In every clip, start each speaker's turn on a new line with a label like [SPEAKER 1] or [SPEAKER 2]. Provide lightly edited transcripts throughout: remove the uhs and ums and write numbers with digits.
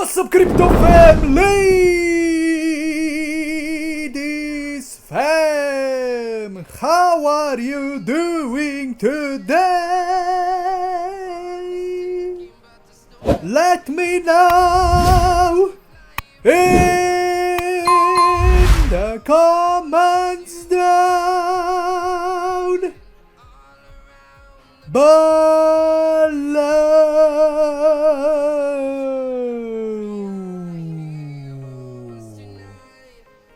[SPEAKER 1] What's up, crypto fam, ladies fam? How are you doing today? Let me know in the comments down below.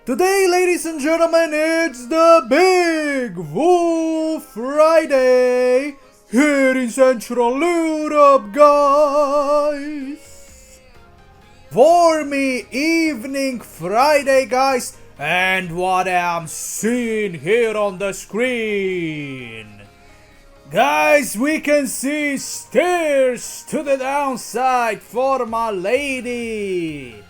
[SPEAKER 1] Today, ladies and gentlemen, it's the Big Wolf Friday here in Central Europe, guys. For me, evening Friday, guys, and what I'm seeing here on the screen. Guys, we can see stairs to the downside for Milady.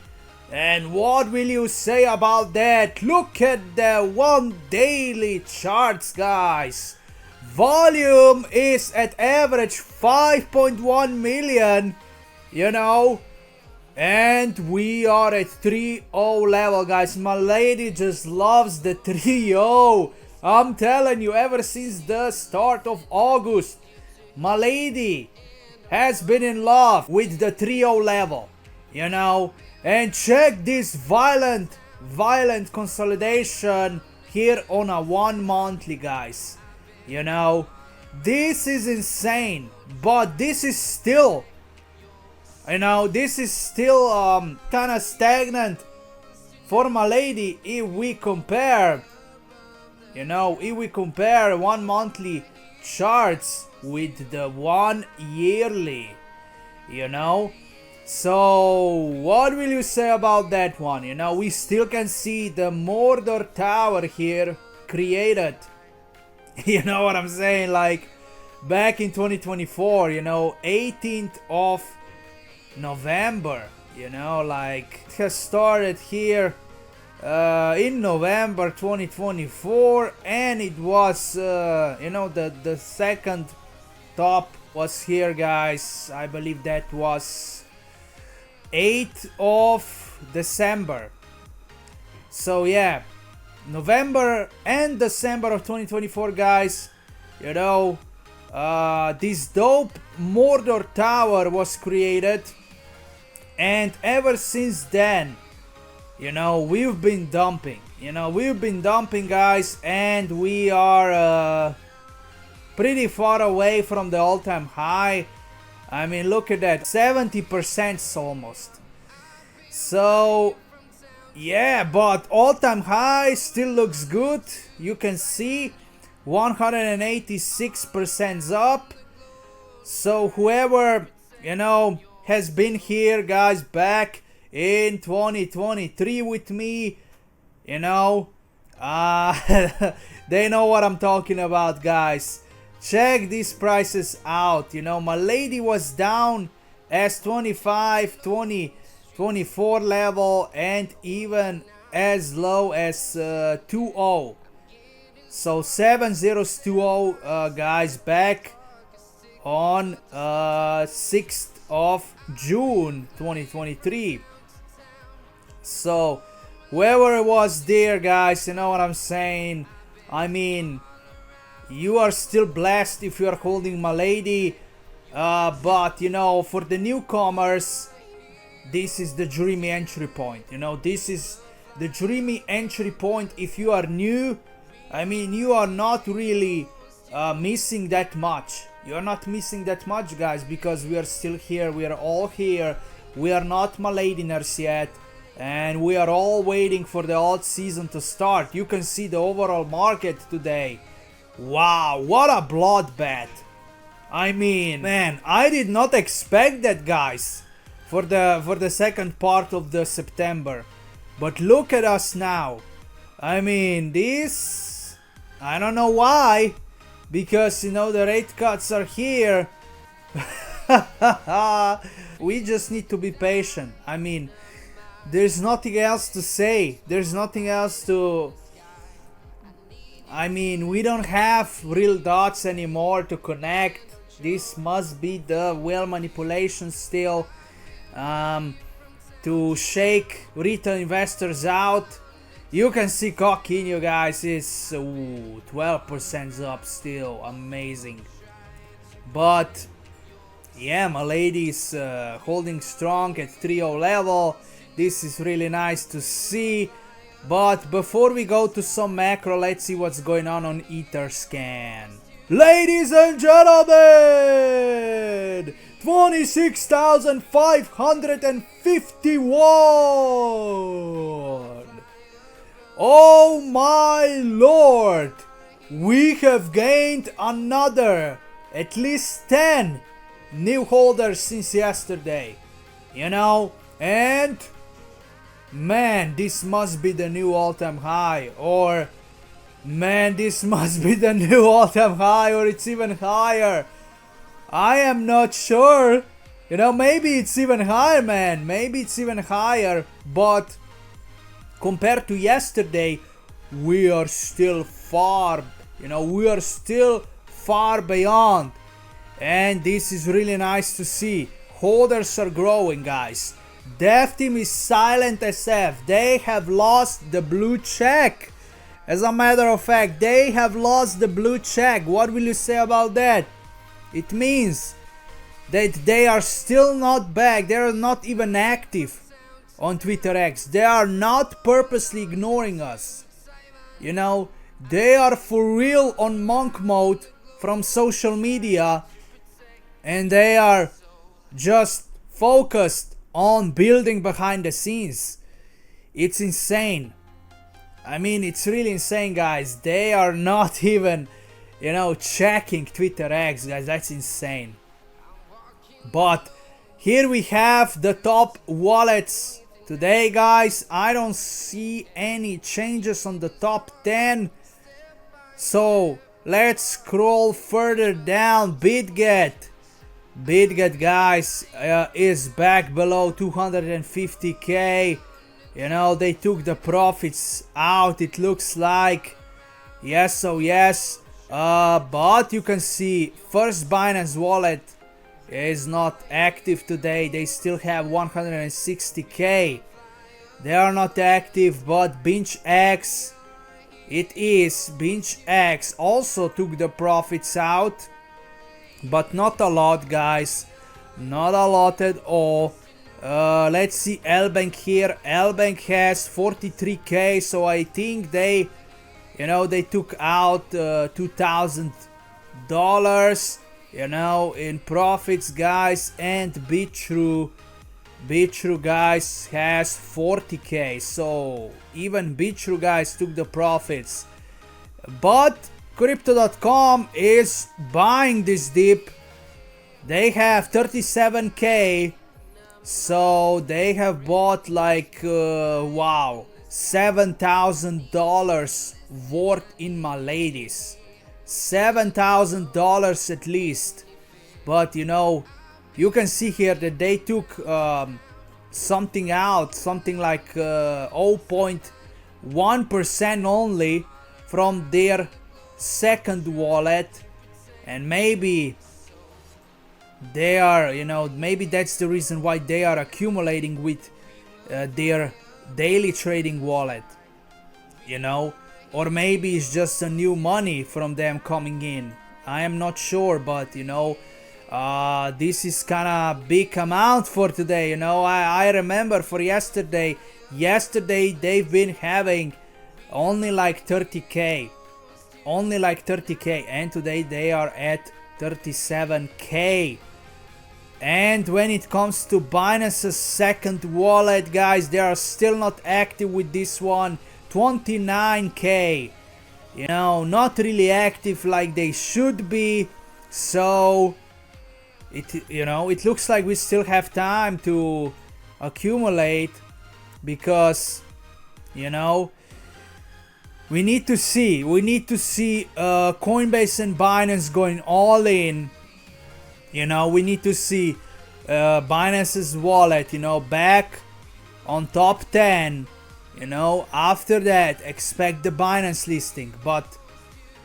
[SPEAKER 1] And what will you say about that? Look at the one daily charts, guys. Volume is at average 5.1 million, you know. And we are at 3.0 level, guys. Milady just loves the 3.0. I'm telling you, ever since the start of August, Milady has been in love with the 3.0 level, you know. And check this violent consolidation here on a 1 monthly, guys. You know, this is insane, but this is still, you know, this is still kind of stagnant for Milady if we compare, you know, if we compare 1 monthly charts with the 1 yearly, you know. So what will you say about that one? You know, we still can see the Mordor Tower here created. You know what I'm saying? Like back in 2024, you know, 18th of November, you know, like it has started here in November 2024, and it was you know, the second top was here, guys. I believe that was 8th of December. So yeah, November and December of 2024, guys, you know, this dope Mordor Tower was created, and ever since then, you know, we've been dumping, guys, and we are pretty far away from the all-time high. I mean, look at that, 70% almost. So yeah, but all-time high still looks good. You can see 186% up. So whoever, you know, has been here, guys, back in 2023 with me, you know, they know what I'm talking about, guys. Check these prices out. You know, Milady was down as 25, 20, 24 level, and even as low as 2.0. So 7020, guys, back on 6th of June 2023. So whoever was there, guys, you know what I'm saying? I mean, you are still blessed if you are holding Milady, but you know, for the newcomers, this is the dreamy entry point. You know, this is the dreamy entry point. If you are new, I mean, you are not really missing that much. You are not missing that much, guys, because we are still here. We are all here. We are not Miladyners yet, and we are all waiting for the alt season to start. You can see the overall market today. Wow, what a bloodbath. I mean, man, I did not expect that, guys, for the second part of the September. But look at us now. I mean, this, I don't know why, because, you know, the rate cuts are here. We just need to be patient. I mean, there's nothing else to say. There's nothing else to, I mean, we don't have real dots anymore to connect. This must be the whale manipulation still. to shake retail investors out. You can see Coquinho, guys, is 12% up still, amazing. But yeah, Milady is holding strong at 3.0 level. This is really nice to see. But before we go to some macro, let's see what's going on Etherscan. Ladies and gentlemen, 26,551. Oh my lord, we have gained another at least 10 new holders since yesterday, you know, and man, this must be the new all-time high, or man, this must be the new all-time high, or it's even higher. I am not sure, you know, maybe it's even higher, man, maybe it's even higher, but compared to yesterday, we are still far, you know, we are still far beyond. And this is really nice to see. Holders are growing, guys. Dev team is silent SF. They have lost the blue check. As a matter of fact, they have lost the blue check. What will you say about that? It means that they are still not back. They are not even active on Twitter X. They are not purposely ignoring us. You know, they are for real on monk mode from social media, and they are just focused on building behind the scenes. It's insane. I mean, it's really insane, guys. They are not even, you know, checking Twitter X, guys. That's insane. But here we have the top wallets today, guys. I don't see any changes on the top 10. So let's scroll further down. BitGet, guys, is back below 250k. You know, they took the profits out, it looks like. Yes, so yes. But you can see first Binance wallet is not active today. They still have 160k. They are not active, but BingeX, it is. BingeX also took the profits out, but not a lot, guys. Not a lot at all. Let's see Lbank here. Lbank has 43k, so I think they, you know, they took out $2,000, you know, in profits, guys. And Bitrue, guys, has 40k, so even Bitrue, guys, took the profits. But Crypto.com is buying this dip. They have 37k, so they have bought like wow, $7,000 worth in Miladies. $7,000 at least. But you know, you can see here that they took something out, something like 0.1% only from their second wallet, and maybe they are, you know, maybe that's the reason why they are accumulating with their daily trading wallet, you know, or maybe it's just a new money from them coming in. I am not sure, but you know, this is kind of big amount for today. You know, I remember for yesterday they've been having only like 30k, and today they are at 37k. And when it comes to Binance's second wallet, guys, they are still not active with this one. 29k, you know, not really active like they should be. So it, you know, it looks like we still have time to accumulate, because, you know, we need to see Coinbase and Binance going all in. You know, we need to see Binance's wallet, you know, back on top 10. You know, after that, expect the Binance listing. But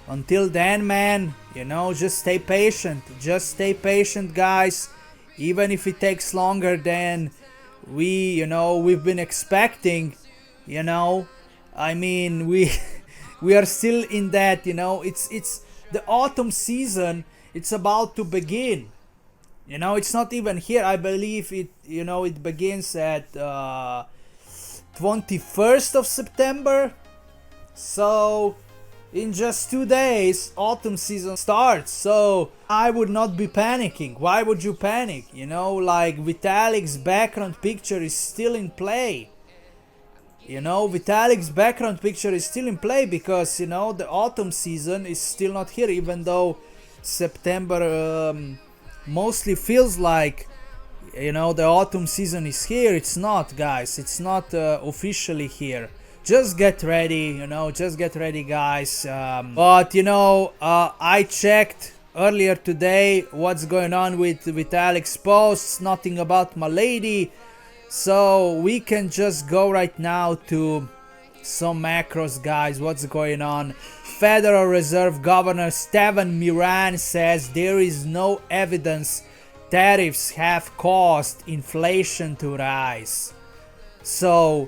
[SPEAKER 1] until then, man, you know, just stay patient. Just stay patient, guys. Even if it takes longer than we've been expecting, you know. I mean, we we are still in that, it's the autumn season, it's about to begin. It's not even here. I believe it begins at 21st of September. So in just 2 days, autumn season starts. So I would not be panicking. Why would you panic? Like Vitalik's background picture is still in play. Vitalik's background picture is still in play because, the autumn season is still not here, even though September mostly feels like, the autumn season is here. It's not, guys. It's not officially here. Just get ready, just get ready, guys. But, I checked earlier today what's going on with Vitalik's posts, nothing about Milady. So we can just go right now to some macros, guys. What's going on? Federal Reserve Governor Steven Miran says there is no evidence tariffs have caused inflation to rise. So,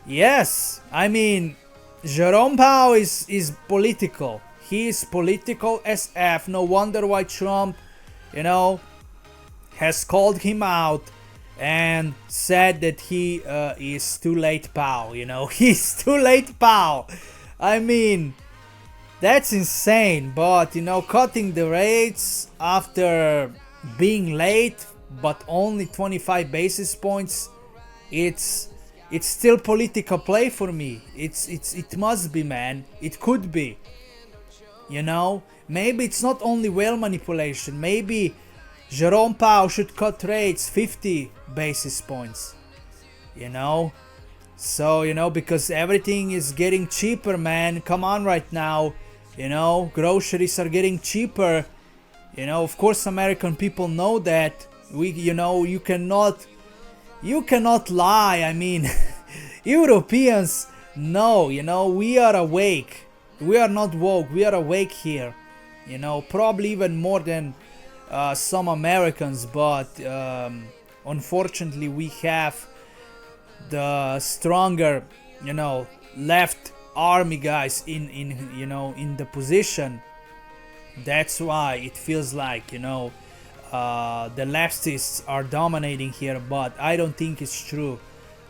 [SPEAKER 1] yes, I mean, Jerome Powell is political. He is political as F. No wonder why Trump, has called him out and said that he is too late, pal. He's too late, pal. I mean, that's insane. But cutting the rates after being late, but only 25 basis points, it's still political play for me. It must be, man. It could be. Maybe it's not only whale manipulation. Maybe Jerome Powell should cut rates 50 basis points, So, because everything is getting cheaper, man. Come on right now, groceries are getting cheaper. Of course, American people know that. You cannot lie. I mean, Europeans know, we are awake. We are not woke. We are awake here, probably even more than some Americans, but unfortunately we have the stronger, left army guys in the position. That's why it feels like, the leftists are dominating here, but I don't think it's true.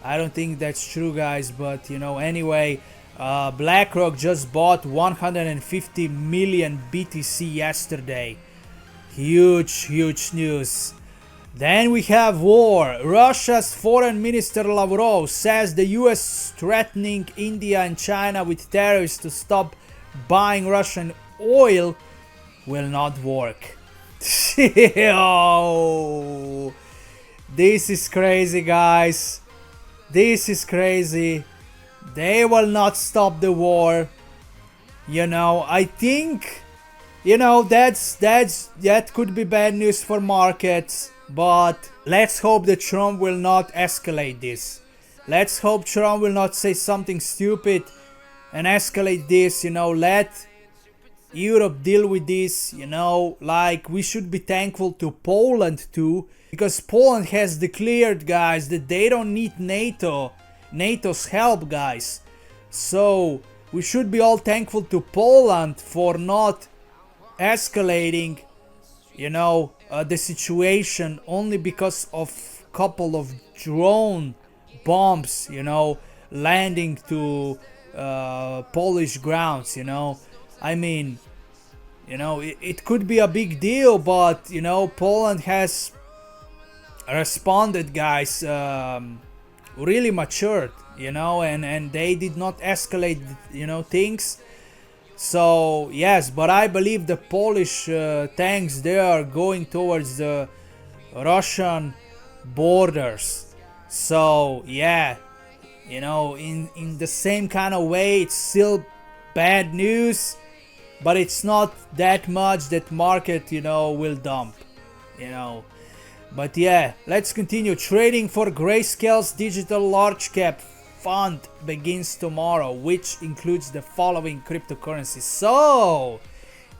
[SPEAKER 1] I don't think that's true, guys. But anyway, BlackRock just bought 150 million BTC yesterday. Huge news. Then we have war. Russia's Foreign Minister Lavrov says the US threatening India and China with tariffs to stop buying Russian oil will not work. Oh, this is crazy, guys. This is crazy. They will not stop the war. I think that could be bad news for markets, but let's hope that Trump will not escalate this. Let's hope Trump will not say something stupid and escalate this. Let Europe deal with this. Like, we should be thankful to Poland too, because Poland has declared, guys, that they don't need NATO's help, guys. So we should be all thankful to Poland for not escalating, the situation only because of couple of drone bombs, landing to Polish grounds. I mean, it could be a big deal, but Poland has responded, guys, really matured, and they did not escalate, things. So yes, but I believe the Polish tanks, they are going towards the Russian borders. So yeah, in the same kind of way, it's still bad news, but it's not that much that market will dump. But yeah, let's continue. Trading for Grayscale's digital large cap fund begins tomorrow, which includes the following cryptocurrencies. So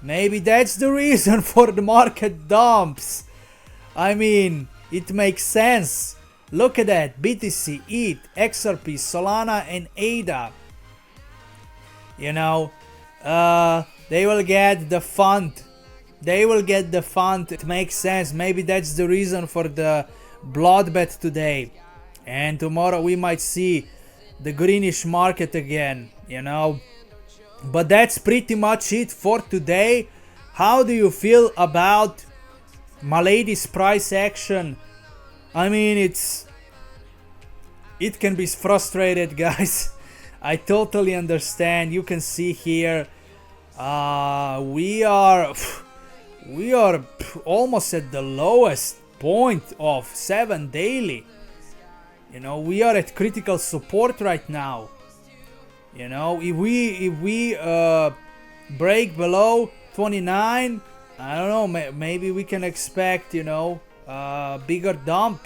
[SPEAKER 1] maybe that's the reason for the market dumps. I mean, it makes sense. Look at that, BTC, ETH, XRP, Solana and ADA. You know, they will get the fund. They will get the fund. It makes sense. Maybe that's the reason for the bloodbath today. And tomorrow we might see the greenish market again, you know. But that's pretty much it for today. How do you feel about Milady's price action? I mean, it can be frustrated, guys. I totally understand. You can see here, we are almost at the lowest point of 7 daily. You know, we are at critical support right now. You know, if we break below 29, I don't know, maybe we can expect, you know, a bigger dump.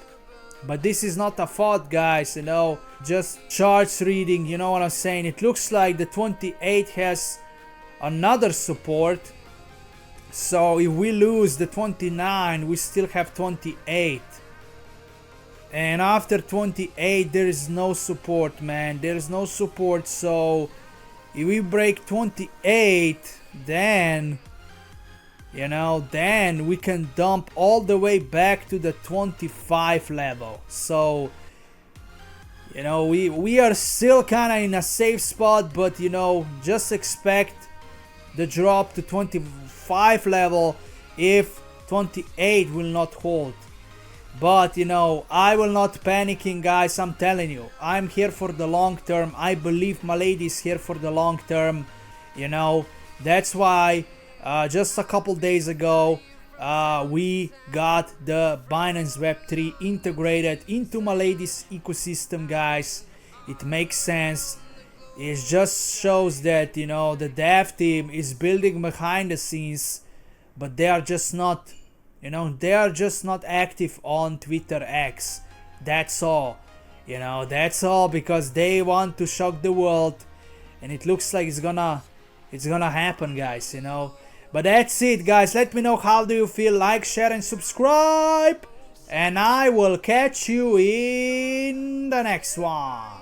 [SPEAKER 1] But this is not a fault, guys, you know, just charts reading, you know what I'm saying. It looks like the 28 has another support. So if we lose the 29, we still have 28. And after 28, there is no support, man. There is no support. So if we break 28, then, you know, then we can dump all the way back to the 25 level. So, you know, we are still kind of in a safe spot, but, you know, just expect the drop to 25 level if 28 will not hold. But, you know, I will not panicking, guys. I'm telling you, I'm here for the long term. I believe Milady is here for the long term. You know, that's why just a couple days ago we got the Binance Web3 integrated into Milady's ecosystem, guys. It makes sense. It just shows that, you know, the dev team is building behind the scenes, but they are just not, you know, they are just not active on Twitter X. That's all. You know, that's all, because they want to shock the world, and it looks like it's gonna happen, guys, you know. But that's it, guys. Let me know how do you feel. Like, share and subscribe, and I will catch you in the next one.